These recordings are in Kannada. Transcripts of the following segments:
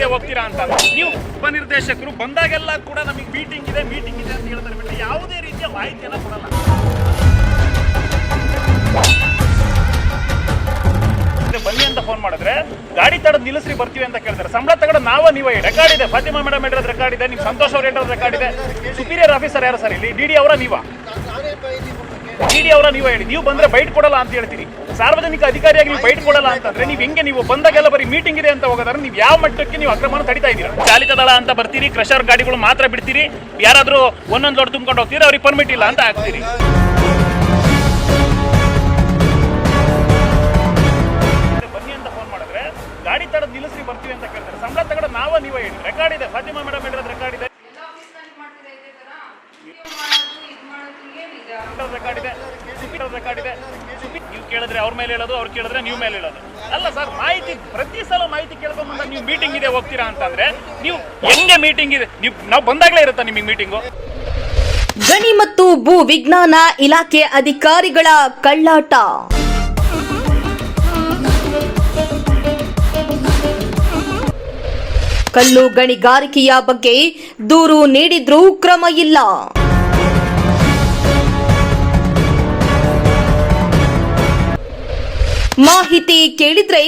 ಇದೆ ಹೋಗ್ತೀರಾ ಅಂತ ನೀವು ಉಪನಿರ್ದೇಶಕರು ಬಂದಾಗೆಲ್ಲ ಕೂಡ ನಮಗೆ ಮೀಟಿಂಗ್ ಇದೆ ಅಂತ ಹೇಳ್ತಾರೆ. ಬಿಟ್ಟು ಯಾವುದೇ ರೀತಿಯ ಮಾಹಿತಿಯನ್ನು ಕೊಡಲ್ಲ. ಬನ್ನಿ ಅಂತ ಫೋನ್ ಮಾಡಿದ್ರೆ ಗಾಡಿ ತಡೆದು ನಿಲ್ಲಿಸ್ರಿ ಬರ್ತೀವಿ ಅಂತ ಕೇಳ್ತಾರೆ. ಸಂಬಳ ತಗೊಂಡು ನೀವೇ ರೆಕಾರ್ಡ್ ಇದೆ, ಫಾತಿಮಾ ಮೇಡಮ್ ಹೇಳಿರೋದು ರೆಕಾರ್ಡ್ ಇದೆ, ನಿಮ್ ಸಂತೋಷ್ ಅವ್ರು ಹೇಳಿರೋದು ರೆಕಾರ್ಡ್ ಇದೆ. ಸುಪೀರಿಯರ್ ಆಫೀಸರ್ ಯಾರು ಸರ್ ಇಲ್ಲಿ? ಡಿಡಿ ಅವರ ನೀವೇ ಹೇಳಿ. ನೀವು ಬಂದ್ರೆ ಬೈಟ್ ಕೊಡಲ್ಲ ಅಂತ ಹೇಳ್ತೀರಿ. ಸಾರ್ವಜನಿಕ ಅಧಿಕಾರಿಯಾಗಿ ನೀವು ಬೈಟ್ ಕೊಡಲ್ಲ ಅಂತಂದ್ರೆ ನೀವು ಹೆಂಗೆ? ನೀವು ಬಂದಾಗೆಲ್ಲ ಬರೀ ಮೀಟಿಂಗ್ ಇದೆ ಅಂತ ಹೋಗೋದಾದ್ರೆ ನೀವು ಯಾವ ಮಟ್ಟಕ್ಕೆ ನೀವು ಅಕ್ರಮನ ತಡಿತಾ ಇದ್ದೀರಾ? ಚಾಲಿತ ದಳ ಅಂತ ಬರ್ತೀರಿ, ಕ್ರಷರ್ ಗಾಡಿಗಳು ಮಾತ್ರ ಬಿಡ್ತೀರಿ, ಯಾರಾದ್ರೂ ಒಂದೊಂದು ಲೋಡ್ ತುಂಬ್ಕೊಂಡು ಹೋಗ್ತೀರಿ, ಅವ್ರಿಗೆ ಪರ್ಮಿಟ್ ಇಲ್ಲ ಅಂತ ಹಾಕ್ತೀರಿ. ಬನ್ನಿ ಅಂತ ಫೋನ್ ಮಾಡಿದ್ರೆ ಗಾಡಿ ತಡೆದು ನಿಲ್ಲಿಸ್ರಿ ಬರ್ತೀವಿ ಅಂತ ಕೇಳ್ತಾರೆ. ಸಂಬಳ ತಗೊಂಡು ನೀವೇ ಹೇಳಿ. ರೆಕಾರ್ಡ್ ಇದೆ, ಫಾತಿಮಾ ಮೇಡಮ್ ಹೇಳಿರೋದು ರೆಕಾರ್ಡ್ ಇದೆ, ರೆಕಾರ್ಡ್ ಇದೆ. ನೀವು ಕೇಳಿದ್ರೆ ಅವ್ರ ಮೇಲೆ ಹೇಳೋದು, ಅವ್ರು ಕೇಳಿದ್ರೆ ನೀವು ಮೇಲೆ ಹೇಳೋದು ಅಲ್ಲ ಸರ್. ಮಾಹಿತಿ ಪ್ರತಿ ಸಲ ಮಾಹಿತಿ ಕೇಳ್ಕೊಂಡ್ ಬಂದಾಗ ನೀವು ಮೀಟಿಂಗ್ ಇದೆ ಹೋಗ್ತೀರಾ ಅಂತಂದ್ರೆ ನೀವು ಹೆಂಗೆ ಮೀಟಿಂಗ್ ಇದೆ? ನಾವು ಬಂದಾಗಲೇ ಇರುತ್ತಾ ನಿಮಗೆ ಮೀಟಿಂಗು? ಗಣಿ ಮತ್ತು ಭೂ ವಿಜ್ಞಾನ ಇಲಾಖೆ ಅಧಿಕಾರಿಗಳ ಕಳ್ಳಾಟ. ಕಲ್ಲು ಗಣಿಗಾರಿಕೆಯ ಬಗ್ಗೆ ದೂರು ನೀಡಿದ್ರೂ ಕ್ರಮ ಇಲ್ಲ. ಮಾಹಿತಿ ಕೇಳಿದ್ರೆ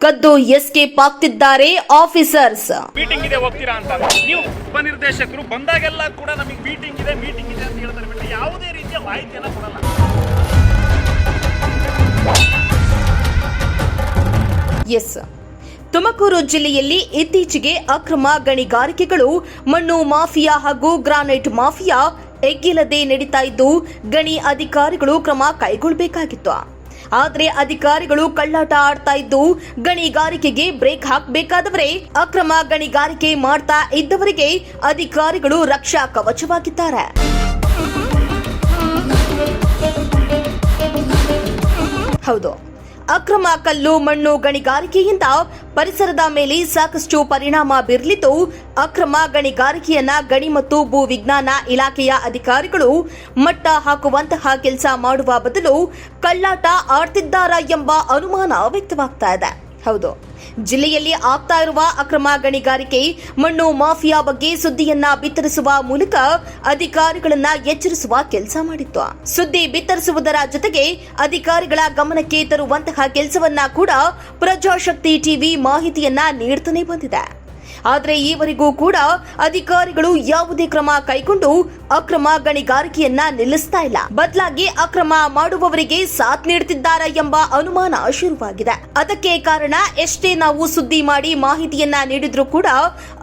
ಕದ್ದು ಎಸ್ಕೇಪ್ ಆಗ್ತಿದ್ದಾರೆ ಆಫೀಸರ್ಸ್. ಮೀಟಿಂಗ್ ಇದೆ ಹೋಗ್ತೀರಾ ಅಂತ ನೀವು ಉಪನಿರ್ದೇಶಕರು ಬಂದಾಗೆಲ್ಲ ಕೂಡ ನಮಗೆ ಮೀಟಿಂಗ್ ಇದೆ ಅಂತ ಹೇಳ್ತಾರೆ. ಬಿಟ್ಟು ಯಾವುದೇ ರೀತಿಯ ಮಾಹಿತಿಯನ್ನು ಕೊಡಲ್ಲ. ಎಸ್, ತುಮಕೂರು ಜಿಲ್ಲೆಯಲ್ಲಿ ಇತ್ತೀಚೆಗೆ ಅಕ್ರಮ ಗಣಿಗಾರಿಕೆಗಳು, ಮಣ್ಣು ಮಾಫಿಯಾ ಹಾಗೂ ಗ್ರಾನೈಟ್ ಮಾಫಿಯಾ ಎಗ್ಗಿಲ್ಲದೆ ನಡೀತಾ ಇದ್ದು ಗಣಿ ಅಧಿಕಾರಿಗಳು ಕ್ರಮ ಕೈಗೊಳ್ಳಬೇಕಾಗಿತ್ತು. ಆದರೆ ಅಧಿಕಾರಿಗಳು ಕಳ್ಳಾಟ ಆಡ್ತಾ ಇದ್ದು ಗಣಿಗಾರಿಕೆಗೆ ಬ್ರೇಕ್ ಹಾಕಬೇಕಾದವರೇ ಅಕ್ರಮ ಗಣಿಗಾರಿಕೆ ಮಾಡ್ತಾ ಇದ್ದವರಿಗೆ ಅಧಿಕಾರಿಗಳು ರಕ್ಷಾ ಕವಚವಾಗಿದ್ದಾರೆ. ಹೌದು, ಅಕ್ರಮ ಕಲ್ಲು ಮಣ್ಣು ಗಣಿಗಾರಿಕೆಯಿಂದ ಪರಿಸರದ ಮೇಲೆ ಸಾಕಷ್ಟು ಪರಿಣಾಮ ಬೀರಲಿದ್ದು ಅಕ್ರಮ ಗಣಿಗಾರಿಕೆಯನ್ನ ಗಣಿ ಮತ್ತು ಭೂ ವಿಜ್ಞಾನ ಇಲಾಖೆಯ ಅಧಿಕಾರಿಗಳು ಮಟ್ಟ ಹಾಕುವಂತಹ ಕೆಲಸ ಮಾಡುವ ಬದಲು ಕಳ್ಳಾಟ ಆಡ್ತಿದ್ದಾರಾ ಎಂಬ ಅನುಮಾನ ವ್ಯಕ್ತವಾಗ್ತಾ ಇದೆ. ಹೌದು, ಜಿಲ್ಲೆಯಲ್ಲಿ ಆಗ್ತಾ ಇರುವ ಅಕ್ರಮ ಗಣಿಗಾರಿಕೆ, ಮಣ್ಣು ಮಾಫಿಯಾ ಬಗ್ಗೆ ಸುದ್ದಿಯನ್ನ ಬಿತ್ತರಿಸುವ ಮೂಲಕ ಅಧಿಕಾರಿಗಳನ್ನ ಎಚ್ಚರಿಸುವ ಕೆಲಸ ಮಾಡಿತ್ತು. ಸುದ್ದಿ ಬಿತ್ತರಿಸುವುದರ ಜೊತೆಗೆ ಅಧಿಕಾರಿಗಳ ಗಮನಕ್ಕೆ ತರುವಂತಹ ಕೆಲಸವನ್ನ ಕೂಡ ಪ್ರಜಾಶಕ್ತಿ ಟಿವಿ ಮಾಹಿತಿಯನ್ನ ನೀಡುತ್ತಾನೆ ಬಂದಿದೆ. ಆದರೆ ಈವರೆಗೂ ಕೂಡ ಅಧಿಕಾರಿಗಳು ಯಾವುದೇ ಕ್ರಮ ಕೈಗೊಂಡು ಅಕ್ರಮ ಗಣಿಗಾರಿಕೆಯನ್ನ ನಿಲ್ಲಿಸ್ತಾ ಇಲ್ಲ. ಬದಲಾಗಿ ಅಕ್ರಮ ಮಾಡುವವರಿಗೆ ಸಾಥ್ ನೀಡುತ್ತಿದ್ದಾರೆ ಎಂಬ ಅನುಮಾನ ಶುರುವಾಗಿದೆ. ಅದಕ್ಕೆ ಕಾರಣ ಎಷ್ಟೇ ನಾವು ಸುದ್ದಿ ಮಾಡಿ ಮಾಹಿತಿಯನ್ನ ನೀಡಿದ್ರೂ ಕೂಡ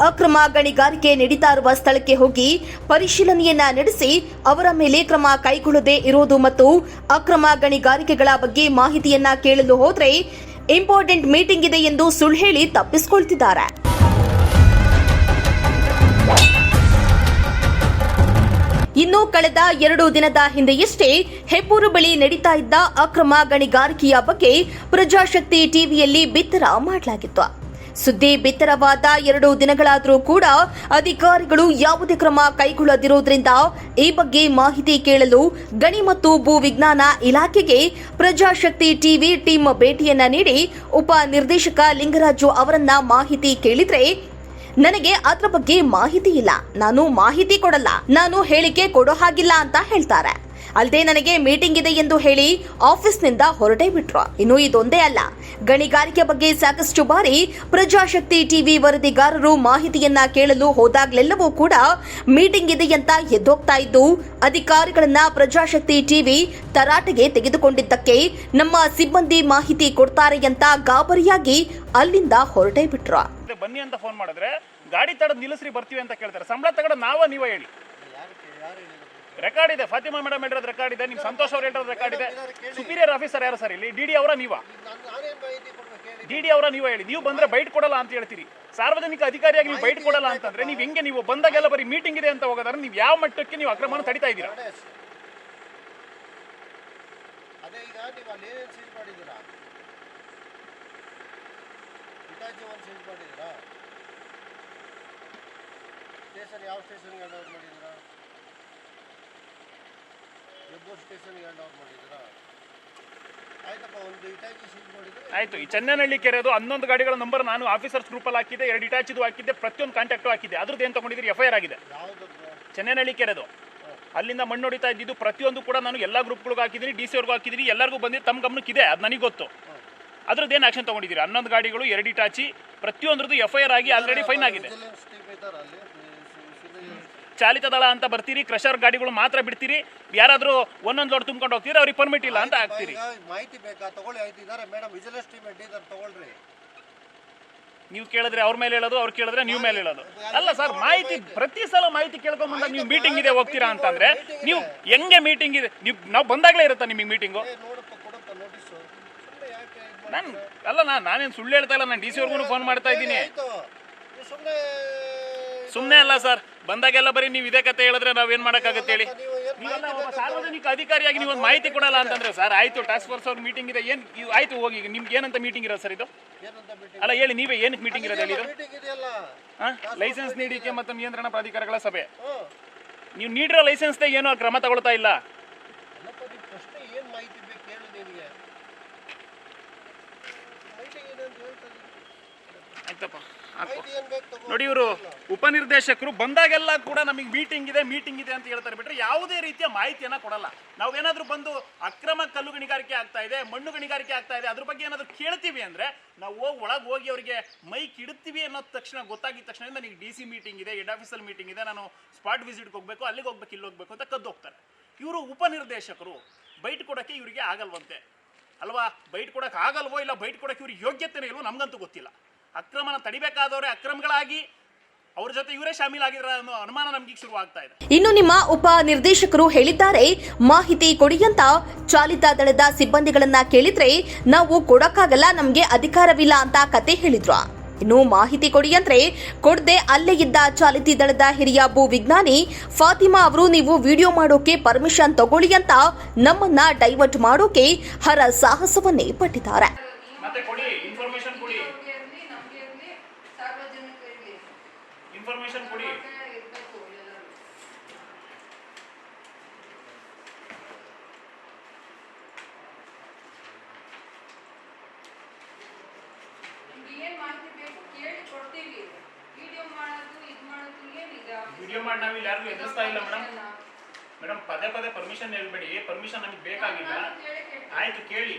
ಅಕ್ರಮ ಗಣಿಗಾರಿಕೆ ನಡೀತಾ ಇರುವ ಸ್ಥಳಕ್ಕೆ ಹೋಗಿ ಪರಿಶೀಲನೆಯನ್ನ ನಡೆಸಿ ಅವರ ಮೇಲೆ ಕ್ರಮ ಕೈಗೊಳ್ಳದೇ ಇರೋದು ಮತ್ತು ಅಕ್ರಮ ಗಣಿಗಾರಿಕೆಗಳ ಬಗ್ಗೆ ಮಾಹಿತಿಯನ್ನ ಕೇಳಲು ಹೋದ್ರೆ ಇಂಪಾರ್ಟೆಂಟ್ ಮೀಟಿಂಗ್ ಇದೆ ಎಂದು ಸುಳ್ಳು ಹೇಳಿ ತಪ್ಪಿಸಿಕೊಳ್ತಿದ್ದಾರೆ. ಇನ್ನು ಕಳೆದ 2 ದಿನದ ಹಿಂದೆಯಷ್ಟೇ ಹೆಬ್ಬೂರು ಬಳಿ ನಡೀತಾ ಇದ್ದ ಅಕ್ರಮ ಗಣಿಗಾರಿಕೆಯ ಬಗ್ಗೆ ಪ್ರಜಾಶಕ್ತಿ ಟಿವಿಯಲ್ಲಿ ಬಿತ್ತರ ಮಾಡಲಾಗಿತ್ತು. ಸುದ್ದಿ ಬಿತ್ತರವಾದ 2 ದಿನಗಳಾದರೂ ಕೂಡ ಅಧಿಕಾರಿಗಳು ಯಾವುದೇ ಕ್ರಮ ಕೈಗೊಳ್ಳದಿರುವುದರಿಂದ ಈ ಬಗ್ಗೆ ಮಾಹಿತಿ ಕೇಳಲು ಗಣಿ ಮತ್ತು ಭೂ ವಿಜ್ಞಾನ ಇಲಾಖೆಗೆ ಪ್ರಜಾಶಕ್ತಿ ಟಿವಿ ಟೀಮ್ ಭೇಟಿಯನ್ನ ನೀಡಿ ಉಪ ನಿರ್ದೇಶಕ ಲಿಂಗರಾಜು ಅವರನ್ನ ಮಾಹಿತಿ ಕೇಳಿದ್ರೆ, ನನಗೆ ಅದರ ಬಗ್ಗೆ ಮಾಹಿತಿ ಇಲ್ಲ, ನಾನು ಮಾಹಿತಿ ಕೊಡಲ್ಲ, ನಾನು ಹೇಳಿಕೆ ಕೊಡೋ ಹಾಗಿಲ್ಲ ಅಂತ ಹೇಳ್ತಾರೆ. ಅಲ್ಲದೆ ನನಗೆ ಮೀಟಿಂಗ್ ಇದೆ ಎಂದು ಹೇಳಿ ಆಫೀಸ್ನಿಂದ ಹೊರಟೇ ಬಿಟ್ರು. ಇನ್ನು ಇದೊಂದೇ ಅಲ್ಲ, ಗಣಿಗಾರಿಕೆ ಬಗ್ಗೆ ಸಾಕಷ್ಟು ಬಾರಿ ಪ್ರಜಾಶಕ್ತಿ ಟಿವಿ ವರದಿಗಾರರು ಮಾಹಿತಿಯನ್ನ ಕೇಳಲು ಹೋದಾಗಲೆಲ್ಲವೂ ಕೂಡ ಮೀಟಿಂಗ್ ಇದೆ ಅಂತ ಎದ್ದೋಗ್ತಾ ಇದ್ದು ಅಧಿಕಾರಿಗಳನ್ನ ಪ್ರಜಾಶಕ್ತಿ ಟಿವಿ ತರಾಟೆಗೆ ತೆಗೆದುಕೊಂಡಿದ್ದಕ್ಕೆ ನಮ್ಮ ಸಿಬ್ಬಂದಿ ಮಾಹಿತಿ ಕೊಡ್ತಾರೆ ಅಂತ ಗಾಬರಿಯಾಗಿ ಅಲ್ಲಿಂದ ಹೊರಟೇ ಬಿಟ್ರು. ಬನ್ನಿ ಅಂತ ಫೋನ್ ಮಾಡಿದ್ರೆ ಗಾಡಿ ತಡೆದು ನಿಲ್ಲಿಸ್ರಿ ಬರ್ತೀವಿ ಅಂತ ಕೇಳ್ತಾರೆ. ಸಂಬಳ ತಗೊಂಡು ನೀವೇ ಹೇಳಿ. ರೆಕಾರ್ಡ್ ಇದೆ, ಫಾತಿಮಾ ಮೇಡಮ್ ಹೇಳಿರೋದು ರೆಕಾರ್ಡ್ ಇದೆ, ನಿಮ್ ಸಂತೋಷ್ ಅವ್ರು ಹೇಳಿರೋದು ರೆಕಾರ್ಡ್ ಇದೆ. ಸುಪೀರಿಯರ್ ಆಫೀಸರ್ ಯಾರು ಸರ್ ಇಲ್ಲಿ? ಡಿಡಿ ಅವರ ನೀವೇ ಹೇಳಿ. ನೀವು ಬಂದ್ರೆ ಬೈಟ್ ಕೊಡಲ್ಲ ಅಂತ ಹೇಳ್ತೀರಿ. ಸಾರ್ವಜನಿಕ ಅಧಿಕಾರಿಯಾಗಿ ನೀವು ಬೈಟ್ ಕೊಡಲ್ಲ ಅಂತಂದ್ರೆ ನೀವು ಹೆಂಗೆ? ನೀವು ಬಂದಾಗೆಲ್ಲ ಬರೀ ಮೀಟಿಂಗ್ ಇದೆ ಅಂತ ಹೋಗೋದಾದ್ರೆ ನೀವು ಯಾವ ಮಟ್ಟಕ್ಕೆ ನೀವು ಅಕ್ರಮನ ತಡಿತಾ ಇದ್ದೀರಾ? ಯಾವ ಸ್ಟೇಷನ್ಗೆ ಹ್ಯಾಂಡ್ ಓವರ್ ಮಾಡಿದ್ದೀರಾ? ಹೆಬ್ಬೂರು ಸ್ಟೇಷನ್ಗೆ ಹ್ಯಾಂಡ್ ಓವರ್ ಮಾಡಿದ್ದೀರಾ? ಆಯ್ತು. ಈ ಚೆನ್ನನಹಳ್ಳಿ ಕೆರೆದು 11 ಗಾಡಿಗಳ ನಂಬರ್ ನಾನು ಆಫೀಸರ್ಸ್ ಗ್ರೂಪಲ್ಲಿ ಹಾಕಿದ್ದೆ, 2 ಇಟಾಚಿದು ಹಾಕಿದ್ದೆ, ಪ್ರತಿಯೊಂದು ಕಾಂಟ್ಯಾಕ್ಟು ಹಾಕಿದ್ದೆ. ಅದ್ರದ್ದು ಏನು ತಗೊಂಡಿದ್ದೀರಿ? FIR ಆಗಿದೆ. ಚೆನ್ನನಹಳ್ಳಿ ಕೆರೆದು ಅಲ್ಲಿಂದ ಮಣ್ಣು ಹೊಡಿತಾ ಇದ್ದಿದ್ದು ಪ್ರತಿಯೊಂದು ಕೂಡ ನಾನು ಎಲ್ಲ ಗ್ರೂಪ್ಗಳಿಗೂ ಹಾಕಿದ್ದೀನಿ, DC ಅವ್ರಿಗೂ ಹಾಕಿದ್ದೀನಿ, ಎಲ್ಲರಿಗೂ ಬಂದಿದ್ದು ತಮ್ಮ ಗಮನಕ್ಕಿದೆ, ಅದು ನನಗೆ ಗೊತ್ತು. ಅದ್ರದ್ದು ಏನು ಆಕ್ಷನ್ ತಗೊಂಡಿದ್ದೀರಿ? 11 ಗಾಡಿಗಳು, 2 ಇಟಾಚಿ, ಪ್ರತಿಯೊಂದ್ರದ್ದು FIR ಆಗಿ ಆಲ್ರೆಡಿ ಫೈನ್ ಆಗಿದೆ. ಚಾಲಿತ ದಳ ಅಂತ ಬರ್ತೀರಿ, ಕ್ರಷರ್ ಗಾಡಿಗಳು ಮಾತ್ರ ಬಿಡ್ತೀರಿ, ಯಾರಾದರೂ ಒಂದೊಂದು ಲೋಡ್ ತುಂಬ್ಕೊಂಡು ಹೋಗ್ತೀರಿ, ಅವ್ರಿಗೆ ಪರ್ಮಿಟ್ ಇಲ್ಲ ಅಂತ ಹಾಕ್ತೀರಿ. ಮಾಹಿತಿ ಬೇಕಾ? ತಗೊಳ್ಳಿ, ಆಯ್ತಿದ್ದಾರೆ ಮೇಡಮ್, ವಿಜಿಲೆನ್ಸ್ ಟೀಮ್ ಹೆಡ್ ತಗೊಳ್ರಿ. ನೀವು ಕೇಳಿದ್ರೆ ಅವ್ರ ಮೇಲೆ ಹೇಳೋದು, ಅವ್ರು ಕೇಳಿದ್ರೆ ನೀವು ಮೇಲೆ ಹೇಳೋದು. ಅಲ್ಲ ಸರ್, ಮಾಹಿತಿ ಪ್ರತಿ ಸಲ ಮಾಹಿತಿ ಕೇಳ್ಕೊಂಬಂದಾಗ ನೀವು ಮೀಟಿಂಗ್ ಇದೆ ಹೋಗ್ತೀರಾ ಅಂತಂದ್ರೆ ನೀವು ಹೆಂಗೆ ಮೀಟಿಂಗ್ ಇದೆ? ನೀವು ನಾವು ಬಂದಾಗಲೇ ಇರುತ್ತಾ ನಿಮಗೆ ಮೀಟಿಂಗು? ನಾನೇನು ಸುಳ್ಳು ಹೇಳ್ತಾ ಇಲ್ಲ, ನಾನು DC ಅವ್ರಿಗೂ ಫೋನ್ ಮಾಡ್ತಾ ಇದ್ದೀನಿ. ಸುಮ್ಮನೆ ಅಲ್ಲ ಸರ್, ಬಂದಾಗೆಲ್ಲ ಬರೀ ನೀವು ಇದೇ ಕತೆ ಹೇಳಿದ್ರೆ ನಾವೇನ್ ಮಾಡೋಕ್ಕಾಗತ್ತೆ ಹೇಳಿ? ನೀವೆಲ್ಲ ಒಬ್ಬ ಸಾರ್ವಜನಿಕ ಅಧಿಕಾರಿಯಾಗಿ ನೀವು ಒಂದು ಮಾಹಿತಿ ಕೊಡಲ್ಲ ಅಂತಂದ್ರೆ ಸರ್, ಆಯ್ತು ಟಾಸ್ಕ್ ಫೋರ್ಸ್ ಅವ್ರ ಮೀಟಿಂಗ್ ಇದೆ, ಏನು ಆಯ್ತು ಹೋಗಿ, ನಿಮ್ಗೆ ಏನಂತ ಮೀಟಿಂಗ್ ಇರೋದು ಸರ್ ಇದು? ಅಲ್ಲ ಹೇಳಿ, ನೀವೇ ಏನಕ್ಕೆ ಮೀಟಿಂಗ್ ಇರೋದು ಹೇಳಿ? ಲೈಸೆನ್ಸ್ ನೀಡಿಕೆ ಮತ್ತು ನಿಯಂತ್ರಣ ಪ್ರಾಧಿಕಾರಗಳ ಸಭೆ. ನೀವು ನೀಡಿರೋ ಲೈಸೆನ್ಸ್ ಏನೋ ಕ್ರಮ ತಗೊಳ್ತಾ ಇಲ್ಲ. ಆಯ್ತಪ್ಪ, ನೋಡಿ ಇವರು ಉಪನಿರ್ದೇಶಕರು ಬಂದಾಗೆಲ್ಲ ಕೂಡ ನಮಗೆ ಮೀಟಿಂಗ್ ಇದೆ ಅಂತ ಹೇಳ್ತಾರೆ ಬಿಟ್ರೆ ಯಾವುದೇ ರೀತಿಯ ಮಾಹಿತಿಯನ್ನ ಕೊಡಲ್ಲ. ನಾವೇನಾದ್ರೂ ಬಂದು ಅಕ್ರಮ ಕಲ್ಲು ಗಣಿಗಾರಿಕೆ ಆಗ್ತಾ ಇದೆ, ಮಣ್ಣು ಗಣಿಗಾರಿಕೆ ಆಗ್ತಾ ಇದೆ, ಅದ್ರ ಬಗ್ಗೆ ಏನಾದ್ರು ಕೇಳ್ತೀವಿ ಅಂದ್ರೆ ನಾವು ಒಳಗೆ ಹೋಗಿ ಅವರಿಗೆ ಮೈಕ್ ಇಡ್ತೀವಿ ಅನ್ನೋ ತಕ್ಷಣ ಗೊತ್ತಾಗಿದ ತಕ್ಷಣ ನನಗೆ DC ಮೀಟಿಂಗ್ ಇದೆ, ಹೆಡ್ ಆಫೀಸಲ್ ಮೀಟಿಂಗ್ ಇದೆ, ನಾನು ಸ್ಪಾಟ್ ವಿಸಿಟ್ಗೆ ಹೋಗ್ಬೇಕು, ಅಲ್ಲಿಗೆ ಹೋಗ್ಬೇಕು, ಇಲ್ಲಿ ಹೋಗ್ಬೇಕು ಅಂತ ಕದ್ದು ಹೋಗ್ತಾರೆ. ಇವರು ಉಪನಿರ್ದೇಶಕರು ಬೈಟ್ ಕೊಡೋಕ್ಕೆ ಇವರಿಗೆ ಆಗಲ್ವಂತೆ ಅಲ್ವಾ? ಬೈಟ್ ಕೊಡೋಕೆ ಆಗಲ್ವೋ ಇಲ್ಲ ಬೈಟ್ ಕೊಡೋಕೆ ಇವ್ರಿಗೆ ಯೋಗ್ಯತೆನೇ ಇಲ್ವೋ ನಮಗಂತೂ ಗೊತ್ತಿಲ್ಲ. ಅಕ್ರಮನ ತಡಿಬೇಕಾದವರೇ ಅಕ್ರಮಗಳಾಗಿ ಅವ್ರ ಜೊತೆ ಇವರೇ ಶಾಮೀಲಾಗಿರೋ ಅನ್ನೋ ಅನುಮಾನ ನಮ್ಗೆ ಶುರುವಾಗ್ತಾ ಇದೆ. ಇನ್ನು ನಿಮ್ಮ ಉಪ ನಿರ್ದೇಶಕರು ಹೇಳಿದ್ದಾರೆ, ಮಾಹಿತಿ ಕೊಡಿ ಅಂತ ಚಾಲಿತ ದಳದ ಸಿಬ್ಬಂದಿಗಳನ್ನ ಕೇಳಿದ್ರೆ ನಾವು ಕೊಡಕ್ಕಾಗಲ್ಲ, ನಮ್ಗೆ ಅಧಿಕಾರವಿಲ್ಲ ಅಂತ ಕತೆ ಹೇಳಿದ್ರು. ಇನ್ನು ಮಾಹಿತಿ ಕೊಡಿ ಅಂದ್ರೆ ಕೊಡದೆ ಅಲ್ಲೇ ಇದ್ದ ಚಾಲಿತ ದಳದ ಹಿರಿಯ ಭೂ ವಿಜ್ಞಾನಿ ಫಾತಿಮಾ ಅವರು ನೀವು ವಿಡಿಯೋ ಮಾಡೋಕೆ ಪರ್ಮಿಷನ್ ತಗೊಳ್ಳಿ ಅಂತ ನಮ್ಮನ್ನ ಡೈವರ್ಟ್ ಮಾಡೋಕೆ ಹರ ಸಾಹಸವನ್ನೇ ಪಟ್ಟಿದ್ದಾರೆ. ಇನ್ಫಾರ್ಮೇಶನ್ ಕೊಡಿ. ವಿಡಿಯೋ ಮಾಡಿ ನಾವು ಇಲ್ಲಿ ಯಾರಿಗೂ ಎದುರಿಸ್ತಾ ಇಲ್ಲ ಮೇಡಮ್. ಪದೇ ಪರ್ಮಿಷನ್ ಹೇಳ್ಬೇಡಿ, ಪರ್ಮಿಷನ್ ನಮಗೆ ಬೇಕಾಗಿಲ್ಲ. ಆಯ್ತು ಕೇಳಿ,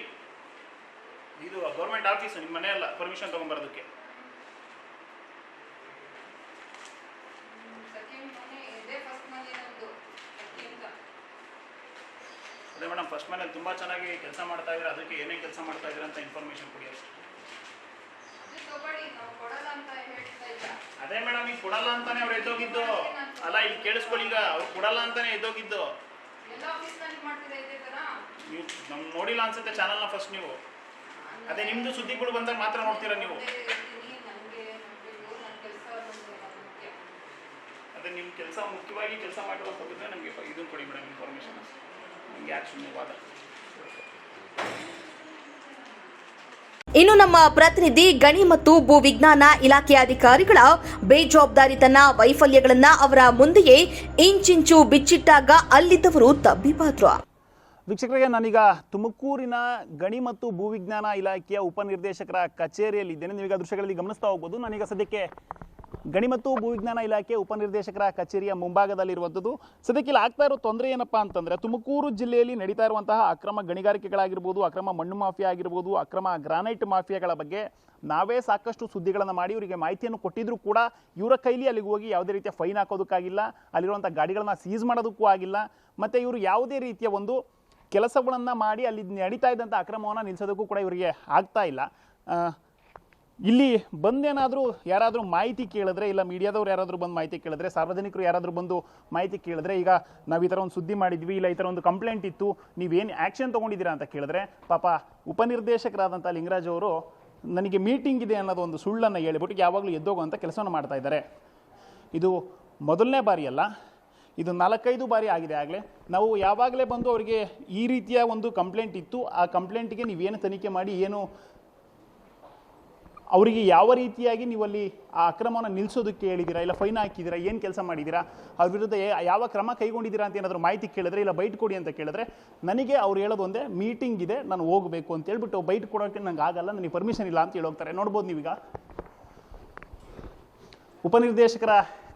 ಇದು ಗೌರ್ಮೆಂಟ್ ಆಫೀಸ್, ನಿಮ್ಮ ಮನೆ ಅಲ್ಲ ಪರ್ಮಿಷನ್ ತಗೊಂಡ್ಬರೋದಕ್ಕೆ. ಅದೇ ಮೇಡಮ್, ಫಸ್ಟ್ ಮನೇಲಿ ತುಂಬ ಚೆನ್ನಾಗಿ ಕೆಲಸ ಮಾಡ್ತಾ ಇದ್ರೆ ಅದಕ್ಕೆ ಏನೇ ಕೆಲಸ ಮಾಡ್ತಾ ಇದ್ರೆ ಅಂತ ಇನ್ಫಾರ್ಮೇಶನ್ ಕೊಡಿ ಅಷ್ಟೇ. ಅದೇ ಮೇಡಮ್, ಈಗ ಕೊಡಲ್ಲ ಅಂತಾನೆ ಅವ್ರು ಎದ್ದೋಗಿದ್ದು ಅಲ್ಲ, ಇಲ್ಲಿ ಕೇಳಿಸ್ಕೊಳ್ಳಿ, ಈಗ ಅವ್ರು ಕೊಡಲ್ಲ ಅಂತಾನೆ ಎದ್ದೋಗಿದ್ದು. ನೀವು ನಮ್ ನೋಡಿಲ್ಲ ಅನ್ಸುತ್ತೆ ಚಾನಲ್ನ ಫಸ್ಟ್ ನೀವು. ಅದೇ ನಿಮ್ದು ಸುದ್ದಿಗಳು ಬಂದಾಗ ಮಾತ್ರ ನೋಡ್ತೀರಾ ನೀವು. ಅದೇ ನಿಮ್ಮ ಕೆಲಸ ಮುಖ್ಯವಾಗಿ ಕೆಲಸ ಮಾಡಿರೋಂಥದ್ದಿದ್ರೆ ನಮಗೆ ಇದನ್ನು ಕೊಡಿ ಮೇಡಮ್, ಇನ್ಫಾರ್ಮೇಶನ್. ನಿಮ್ಗೆ ಯಾಕೆ ಸುಮ್ಮನೆ ವಾದ? ಇನ್ನು ನಮ್ಮ ಪ್ರತಿನಿಧಿ ಗಣಿ ಮತ್ತು ಭೂ ವಿಜ್ಞಾನ ಇಲಾಖೆ ಅಧಿಕಾರಿಗಳ ಬೇಜವಾಬ್ದಾರಿತನ ವೈಫಲ್ಯಗಳನ್ನ ಅವರ ಮುಂದೆಯೇ ಇಂಚಿಂಚು ಬಿಚ್ಚಿಟ್ಟಾಗ ಅಲ್ಲಿದ್ದವರು ತಬ್ಬಿಪಾದ್ರು. ವೀಕ್ಷಕರಿಗೆ, ನಾನೀಗ ತುಮಕೂರಿನ ಗಣಿ ಮತ್ತು ಭೂವಿಜ್ಞಾನ ಇಲಾಖೆಯ ಉಪನಿರ್ದೇಶಕರ ಕಚೇರಿಯಲ್ಲಿದ್ದೇನೆ. ನೀವೀಗ ದೃಶ್ಯಗಳಲ್ಲಿ ಗಮನಿಸ್ತಾ ಹೋಗ್ಬೋದು. ನಾನೀಗ ಸದ್ಯಕ್ಕೆ ಗಣಿ ಮತ್ತು ಭೂವಿಜ್ಞಾನ ಇಲಾಖೆ ಉಪನಿರ್ದೇಶಕರ ಕಚೇರಿಯ ಮುಂಭಾಗದಲ್ಲಿರುವಂಥದ್ದು. ಸದ್ಯಕ್ಕೆ ಇಲ್ಲಿ ಆಗ್ತಾ ಇರೋ ತೊಂದರೆ ಏನಪ್ಪಾ ಅಂತಂದರೆ, ತುಮಕೂರು ಜಿಲ್ಲೆಯಲ್ಲಿ ನಡೀತಾ ಇರುವಂತಹ ಅಕ್ರಮ ಗಣಿಗಾರಿಕೆಗಳಾಗಿರ್ಬೋದು, ಅಕ್ರಮ ಮಣ್ಣು ಮಾಫಿಯಾ ಆಗಿರ್ಬೋದು, ಅಕ್ರಮ ಗ್ರಾನೈಟ್ ಮಾಫಿಯಾಗಳ ಬಗ್ಗೆ ನಾವೇ ಸಾಕಷ್ಟು ಸುದ್ದಿಗಳನ್ನು ಮಾಡಿ ಇವರಿಗೆ ಮಾಹಿತಿಯನ್ನು ಕೊಟ್ಟಿದ್ರು ಕೂಡ ಇವರ ಕೈಲಿ ಅಲ್ಲಿಗೆ ಹೋಗಿ ಯಾವುದೇ ರೀತಿಯ ಫೈನ್ ಹಾಕೋದಕ್ಕಾಗಿಲ್ಲ, ಅಲ್ಲಿರುವಂಥ ಗಾಡಿಗಳನ್ನ ಸೀಸ್ ಮಾಡೋದಕ್ಕೂ ಆಗಿಲ್ಲ, ಮತ್ತು ಇವರು ಯಾವುದೇ ರೀತಿಯ ಒಂದು ಕೆಲಸಗಳನ್ನು ಮಾಡಿ ಅಲ್ಲಿ ನಡೀತಾ ಇದ್ದಂಥ ಅಕ್ರಮವನ್ನು ನಿಲ್ಲಿಸೋದಕ್ಕೂ ಕೂಡ ಇವರಿಗೆ ಆಗ್ತಾ ಇಲ್ಲ. ಇಲ್ಲಿ ಬಂದೇನಾದರೂ ಯಾರಾದರೂ ಮಾಹಿತಿ ಕೇಳಿದ್ರೆ, ಇಲ್ಲ ಮೀಡಿಯಾದವ್ರು ಯಾರಾದರೂ ಬಂದು ಮಾಹಿತಿ ಕೇಳಿದ್ರೆ, ಸಾರ್ವಜನಿಕರು ಯಾರಾದರೂ ಬಂದು ಮಾಹಿತಿ ಕೇಳಿದ್ರೆ, ಈಗ ನಾವು ಈ ಥರ ಒಂದು ಸುದ್ದಿ ಮಾಡಿದ್ವಿ, ಇಲ್ಲ ಈ ಥರ ಒಂದು ಕಂಪ್ಲೇಂಟ್ ಇತ್ತು, ನೀವೇನು ಆ್ಯಕ್ಷನ್ ತೊಗೊಂಡಿದ್ದೀರಾ ಅಂತ ಕೇಳಿದ್ರೆ, ಪಾಪ ಉಪನಿರ್ದೇಶಕರಾದಂಥ ಲಿಂಗರಾಜ್ ಅವರು ನನಗೆ ಮೀಟಿಂಗ್ ಇದೆ ಅನ್ನೋದು ಒಂದು ಸುಳ್ಳನ್ನು ಹೇಳಿಬಿಟ್ಟು ಯಾವಾಗಲೂ ಎದ್ದೋಗುವಂಥ ಕೆಲಸವನ್ನು ಮಾಡ್ತಾ ಇದ್ದಾರೆ. ಇದು ಮೊದಲನೇ ಬಾರಿ ಅಲ್ಲ, ಇದು 4-5 ಬಾರಿ ಆಗಿದೆ. ಆಗಲೇ ನಾವು ಯಾವಾಗಲೇ ಬಂದು ಅವರಿಗೆ ಈ ರೀತಿಯ ಒಂದು ಕಂಪ್ಲೇಂಟ್ ಇತ್ತು, ಆ ಕಂಪ್ಲೇಂಟಿಗೆ ನೀವೇನು ತನಿಖೆ ಮಾಡಿ ಏನು ಅವರಿಗೆ ಯಾವ ರೀತಿಯಾಗಿ ನೀವು ಅಲ್ಲಿ ಆ ಅಕ್ರಮವನ್ನು ನಿಲ್ಲಿಸೋದಕ್ಕೆ ಹೇಳಿದ್ದೀರಾ, ಇಲ್ಲ ಫೈನ್ ಹಾಕಿದ್ದೀರಾ, ಏನು ಕೆಲಸ ಮಾಡಿದ್ದೀರಾ, ಅವ್ರ ವಿರುದ್ಧ ಯಾವ ಕ್ರಮ ಕೈಗೊಂಡಿದ್ದೀರಾ ಅಂತ ಏನಾದರೂ ಮಾಹಿತಿ ಕೇಳಿದ್ರೆ, ಇಲ್ಲ ಬೈಟ್ ಕೊಡಿ ಅಂತ ಕೇಳಿದ್ರೆ, ನನಗೆ ಅವ್ರು ಹೇಳೋದು ಒಂದೇ, ಮೀಟಿಂಗ್ ಇದೆ ನಾನು ಹೋಗಬೇಕು ಅಂತ ಹೇಳ್ಬಿಟ್ಟು ಬೈಟ್ ಕೊಡೋಕ್ಕೆ ನಂಗೆ ಆಗಲ್ಲ, ನನಗೆ ಪರ್ಮಿಷನ್ ಇಲ್ಲ ಅಂತ ಹೇಳೋಗ್ತಾರೆ. ನೋಡ್ಬೋದು ನೀವೀಗ ಉಪನಿರ್ದೇಶಕರ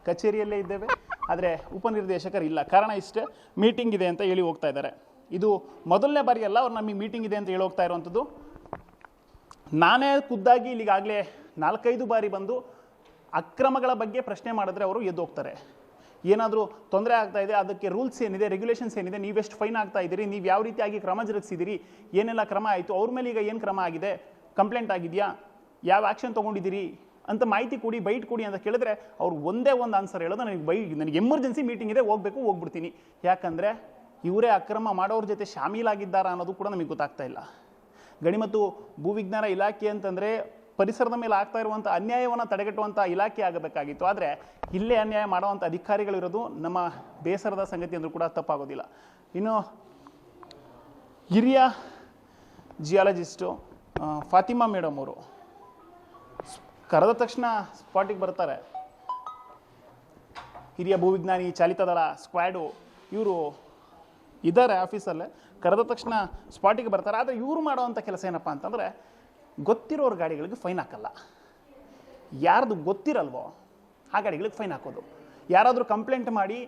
ಕಚೇರಿಯಲ್ಲೇ ಇದ್ದೇವೆ, ಆದರೆ ಉಪನಿರ್ದೇಶಕರು ಇಲ್ಲ. ಕಾರಣ ಇಷ್ಟೇ, ಮೀಟಿಂಗ್ ಇದೆ ಅಂತ ಹೇಳಿ ಹೋಗ್ತಾ ಇದ್ದಾರೆ. ಇದು ಮೊದಲನೇ ಬಾರಿ ಅಲ್ಲ ಅವ್ರು ನಮಗೆ ಮೀಟಿಂಗ್ ಇದೆ ಅಂತ ಹೇಳಿ ಹೋಗ್ತಾ ಇರುವಂಥದ್ದು. ನಾನೇ ಖುದ್ದಾಗಿ ಇಲ್ಲಿಗಾಗಲೇ 4-5 ಬಾರಿ ಬಂದು ಅಕ್ರಮಗಳ ಬಗ್ಗೆ ಪ್ರಶ್ನೆ ಮಾಡಿದ್ರೆ ಅವರು ಎದ್ದು ಹೋಗ್ತಾರೆ. ಏನಾದರೂ ತೊಂದರೆ ಆಗ್ತಾ ಇದೆ, ಅದಕ್ಕೆ ರೂಲ್ಸ್ ಏನಿದೆ, ರೆಗ್ಯುಲೇಷನ್ಸ್ ಏನಿದೆ, ನೀವೆಷ್ಟು ಫೈನ್ ಆಗ್ತಾ ಇದ್ದೀರಿ, ನೀವು ಯಾವ ರೀತಿಯಾಗಿ ಕ್ರಮ ಜರುಗಿಸಿದಿರಿ, ಏನೆಲ್ಲ ಕ್ರಮ ಆಯಿತು, ಅವ್ರ ಮೇಲೆ ಈಗ ಏನು ಕ್ರಮ ಆಗಿದೆ, ಕಂಪ್ಲೇಂಟ್ ಆಗಿದೆಯಾ, ಯಾವ ಆ್ಯಕ್ಷನ್ ತೊಗೊಂಡಿದ್ದೀರಿ ಅಂತ ಮಾಹಿತಿ ಕೊಡಿ, ಬೈಟ್ ಕೊಡಿ ಅಂತ ಕೇಳಿದ್ರೆ ಅವ್ರು ಒಂದೇ ಒಂದು ಆನ್ಸರ್ ಹೇಳೋದು, ನನಗೆ ಎಮರ್ಜೆನ್ಸಿ ಮೀಟಿಂಗ್ ಇದೆ, ಹೋಗ್ಬಿಡ್ತೀನಿ. ಯಾಕಂದರೆ ಇವರೇ ಅಕ್ರಮ ಮಾಡೋರ ಜೊತೆ ಶಾಮೀಲಾಗಿದ್ದಾರಾ ಅನ್ನೋದು ಕೂಡ ನಮಗೆ ಗೊತ್ತಾಗ್ತಾ ಇಲ್ಲ. ಗಣಿ ಮತ್ತು ಭೂವಿಜ್ಞಾನ ಇಲಾಖೆ ಅಂತಂದರೆ ಪರಿಸರದ ಮೇಲೆ ಆಗ್ತಾ ಇರುವಂಥ ಅನ್ಯಾಯವನ್ನು ತಡೆಗಟ್ಟುವಂಥ ಇಲಾಖೆ ಆಗಬೇಕಾಗಿತ್ತು. ಆದರೆ ಇಲ್ಲೇ ಅನ್ಯಾಯ ಮಾಡುವಂಥ ಅಧಿಕಾರಿಗಳಿರೋದು ನಮ್ಮ ಬೇಸರದ ಸಂಗತಿ ಅಂದರೂ ಕೂಡ ತಪ್ಪಾಗೋದಿಲ್ಲ. ಇನ್ನು ಹಿರಿಯ ಜಿಯಾಲಜಿಸ್ಟು ಫಾತಿಮಾ ಮೇಡಮ್ ಅವರು ಕರೆದ ತಕ್ಷಣ ಸ್ಪಾಟಿಗೆ ಬರ್ತಾರೆ. ಹಿರಿಯ ಭೂವಿಜ್ಞಾನಿ ಚಾಲಿತ ದಳ ಸ್ಕ್ವಾಡು ಇವರು ಇದ್ದಾರೆ ಆಫೀಸಲ್ಲೇ, ಕರೆದ ತಕ್ಷಣ ಸ್ಪಾಟಿಗೆ ಬರ್ತಾರೆ. ಆದರೆ ಇವರು ಮಾಡೋವಂಥ ಕೆಲಸ ಏನಪ್ಪ ಅಂತಂದರೆ, ಗೊತ್ತಿರೋರ ಗಾಡಿಗಳಿಗೆ ಫೈನ್ ಹಾಕಲ್ಲ, ಯಾರ್ದು ಗೊತ್ತಿರಲ್ವೋ ಆ ಗಾಡಿಗಳಿಗೆ ಫೈನ್ ಹಾಕೋದು. ಯಾರಾದರೂ ಕಂಪ್ಲೇಂಟ್ ಮಾಡಿ